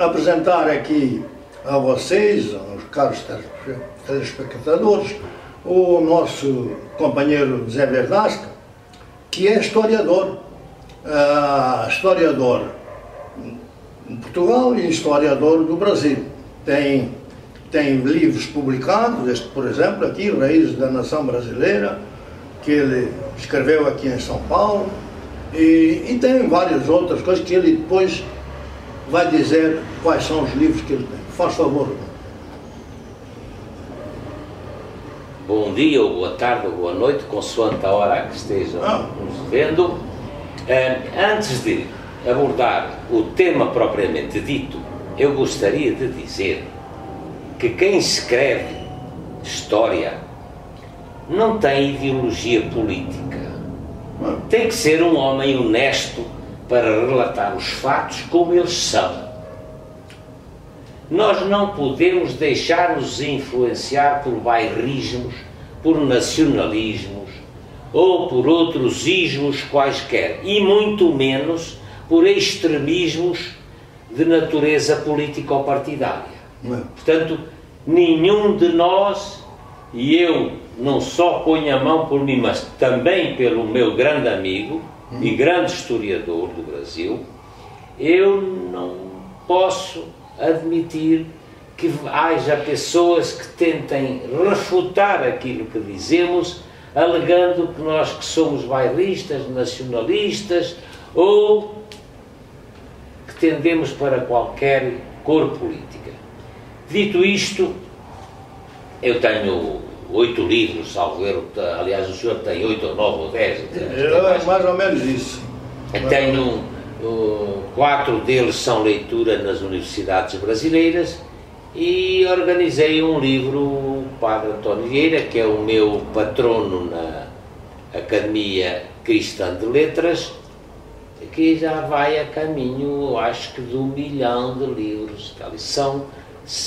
apresentar aqui a vocês, aos caros telespectadores, o nosso companheiro Zé Verdasca, que é historiador. Historiador em Portugal e historiador do Brasil. Tem livros publicados, este, por exemplo, aqui, Raízes da Nação Brasileira, que ele escreveu aqui em São Paulo, e tem várias outras coisas que ele depois vai dizer quais são os livros que ele tem. Faz favor. Bom dia, ou boa tarde, ou boa noite, consoante a hora que estejam nos vendo. Antes de abordar o tema propriamente dito, eu gostaria de dizer que quem escreve história não tem ideologia política. Tem que ser um homem honesto para relatar os fatos como eles são. Nós não podemos deixar-nos influenciar por bairrismos, por nacionalismos ou por outros ismos quaisquer, e muito menos por extremismos de natureza político-partidária. Portanto, nenhum de nós, e eu não só ponho a mão por mim, mas também pelo meu grande amigo e grande historiador do Brasil, eu não posso admitir que haja pessoas que tentem refutar aquilo que dizemos, alegando que nós que somos bairristas, nacionalistas, ou que tendemos para qualquer cor política. Dito isto, eu tenho 8 livros, salvo erro, aliás o senhor tem 8 ou 9 ou 10. É mais ou menos isso. Tenho 4 deles são leitura nas universidades brasileiras, e organizei um livro, o Padre António Vieira, que é o meu patrono na Academia Cristã de Letras, que já vai a caminho, acho que, de 1 milhão de livros.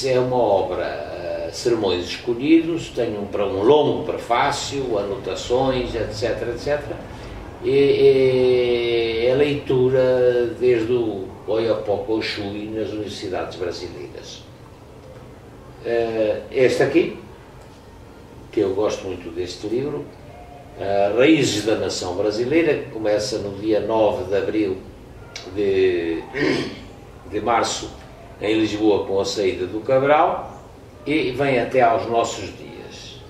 É uma obra, sermões escolhidos, tenho um longo prefácio, anotações, etc, etc. E a leitura desde o Oiapoque ao Chuí nas universidades brasileiras. Este aqui, que eu gosto muito deste livro, Raízes da Nação Brasileira, que começa no dia 9 de abril de março em Lisboa com a saída do Cabral e vem até aos nossos dias.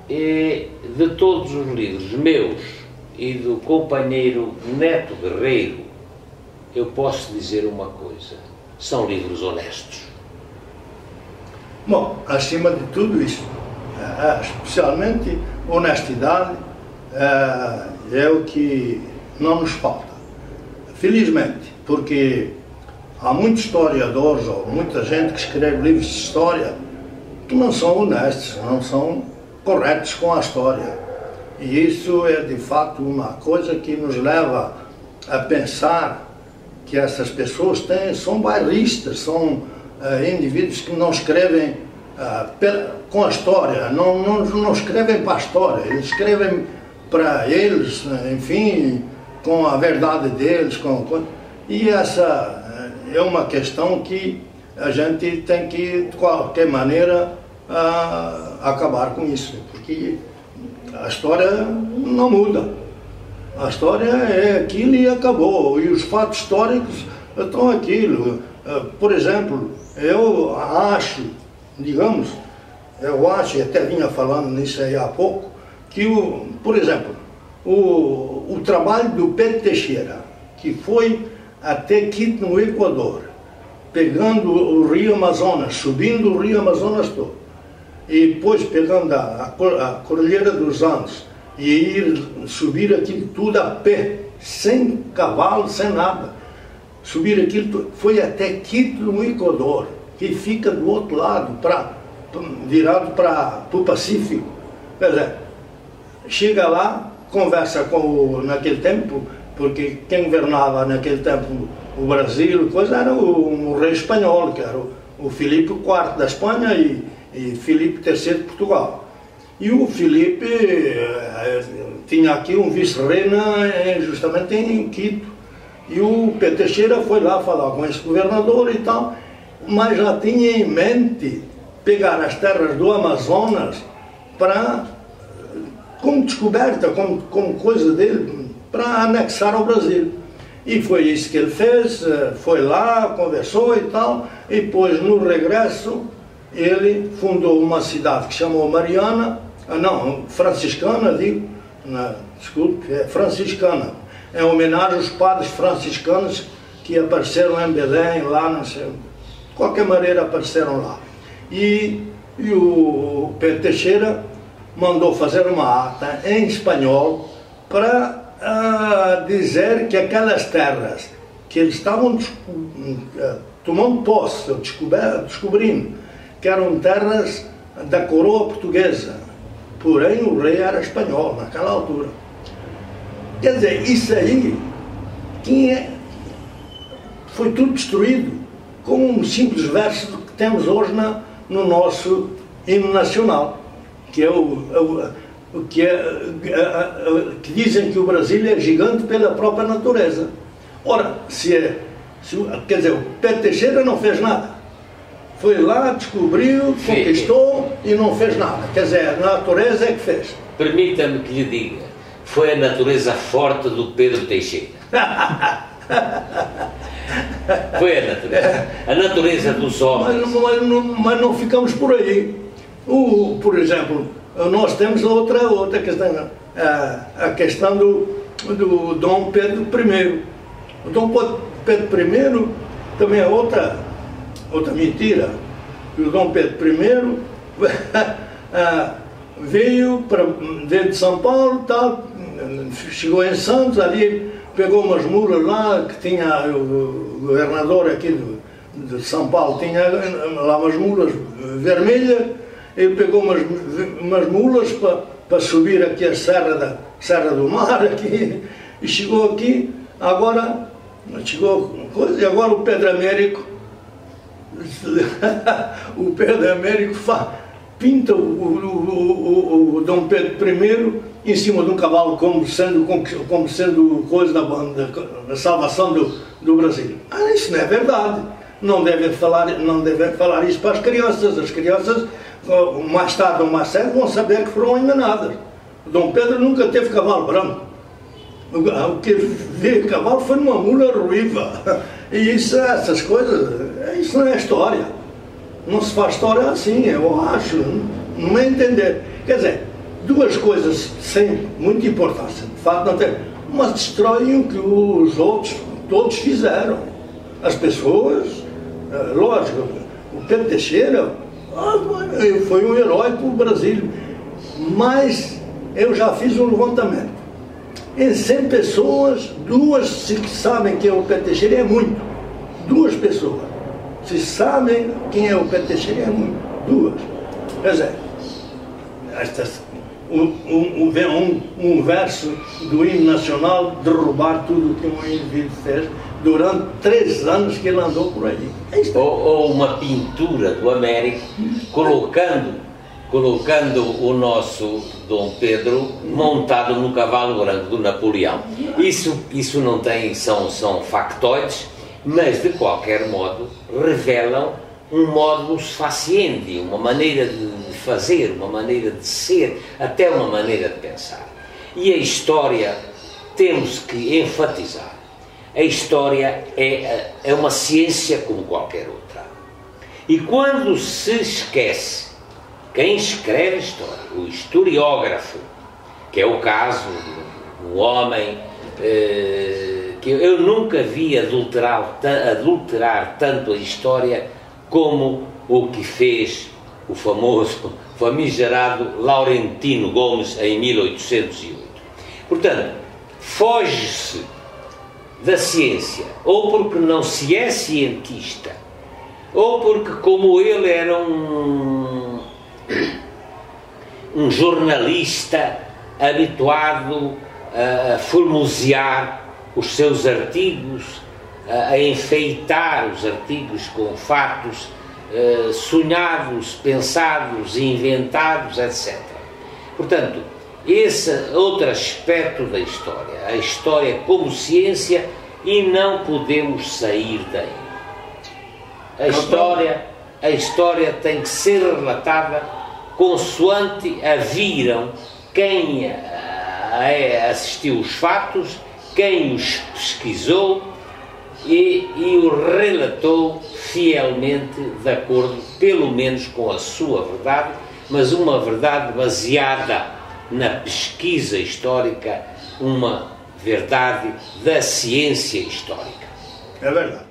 E de todos os livros meus e do companheiro Neto Guerreiro, eu posso dizer uma coisa: são livros honestos. Bom, acima de tudo isso, especialmente honestidade, é o que não nos falta. Felizmente, porque há muitos historiadores ou muita gente que escreve livros de história que não são honestos, não são corretos com a história. E isso é de fato uma coisa que nos leva a pensar que essas pessoas são bairristas, são indivíduos que não escrevem com a história, não escrevem para a história, eles escrevem para eles, enfim, com a verdade deles. E essa é uma questão que a gente tem que, de qualquer maneira, acabar com isso, porque a história não muda. A história é aquilo e acabou. E os fatos históricos estão aquilo. Por exemplo, eu acho, digamos, e até vinha falando nisso aí há pouco, que, por exemplo, o trabalho do Pedro Teixeira, que foi até Quito, no Equador, pegando o Rio Amazonas, subindo o Rio Amazonas todo, e depois pegando a Cordilheira dos Andes, e subir aquilo tudo a pé, sem cavalo, sem nada. Subir aquilo tudo, foi até Quito, no Equador, que fica do outro lado, virado para o Pacífico. Quer dizer, chega lá, conversa naquele tempo, porque quem governava naquele tempo o Brasil, coisa, era o rei espanhol, que era o Filipe IV da Espanha e Filipe III de Portugal. E o Filipe tinha aqui um vice-rei justamente em Quito. E o Pedro Teixeira foi lá falar com esse governador e tal, mas já tinha em mente pegar as terras do Amazonas como descoberta, como coisa dele, para anexar ao Brasil. E foi isso que ele fez, foi lá, conversou e tal, e depois no regresso ele fundou uma cidade que chamou Mariana, franciscana, digo, desculpe, é franciscana, em homenagem aos padres franciscanos que apareceram em Belém, lá, não sei, de qualquer maneira apareceram lá. E o Pedro Teixeira mandou fazer uma ata em espanhol para dizer que aquelas terras que eles estavam tomando posse, descobrindo que eram terras da coroa portuguesa, porém o rei era espanhol naquela altura. Quer dizer, isso aí foi tudo destruído com um simples verso que temos hoje no nosso hino nacional, que é que dizem que o Brasil é gigante pela própria natureza. Ora, quer dizer, o Pedro Teixeira não fez nada. Foi lá, descobriu, conquistou e não fez nada. Quer dizer, a natureza é que fez. Permita-me que lhe diga, foi a natureza forte do Pedro Teixeira. Foi a natureza. A natureza dos homens. Mas não ficamos por aí. Por exemplo, nós temos outra questão, a questão do Dom Pedro I. O Dom Pedro I também é outra mentira. O Dom Pedro I veio de São Paulo, tal, chegou em Santos, ali pegou umas mulas lá, que tinha o governador aqui de São Paulo, tinha lá umas mulas vermelhas. Ele pegou umas mulas para subir aqui a Serra do Mar, aqui, e chegou aqui, agora o Pedro Américo, pinta o Dom Pedro I em cima de um cavalo como sendo coisa da salvação do Brasil. Isso não é verdade. Não devem falar isso para as crianças. As crianças, mais tarde ou mais cedo, vão saber que foram enganadas. O Dom Pedro nunca teve cavalo branco. O que veio cavalo foi numa mula ruiva. E essas coisas, isso não é história. Não se faz história assim, eu acho. Não é entender. Quer dizer, duas coisas sem muita importância. De facto, não tem. Mas destroem o que os outros todos fizeram. As pessoas, lógico, o Pedro Teixeira foi um herói para o Brasil. Mas eu já fiz um levantamento. Em 100 pessoas, 2 se sabem quem é o Pedro Teixeira, é muito. 2 pessoas. Se sabem quem é o Pedro Teixeira, é muito. 2. Quer dizer, um verso do hino nacional derrubar tudo o que um indivíduo fez durante 3 anos que ele andou por aí. Ou uma pintura do Américo colocando o nosso Dom Pedro montado no cavalo branco do Napoleão. Isso não tem, são factoides, mas de qualquer modo revelam um modus faciendi, uma maneira de fazer, uma maneira de ser, até uma maneira de pensar. E a história, temos que enfatizar, a história é uma ciência como qualquer outra. E quando se esquece quem escreve a história, o historiógrafo, que é o caso do homem que eu nunca vi adulterar tanto a história como o que fez o famigerado Laurentino Gomes em 1808. Portanto, foge-se da ciência, ou porque não se é cientista, ou porque, como ele era um jornalista habituado a formosear os seus artigos, a enfeitar os artigos com fatos sonhados, pensados, inventados, etc. Portanto, esse outro aspecto da história, a história como ciência, e não podemos sair daí. A história tem que ser relatada consoante a viram quem assistiu os fatos, quem os pesquisou e o relatou fielmente, de acordo, pelo menos com a sua verdade, mas uma verdade baseada na pesquisa histórica, uma verdade da ciência histórica. É verdade.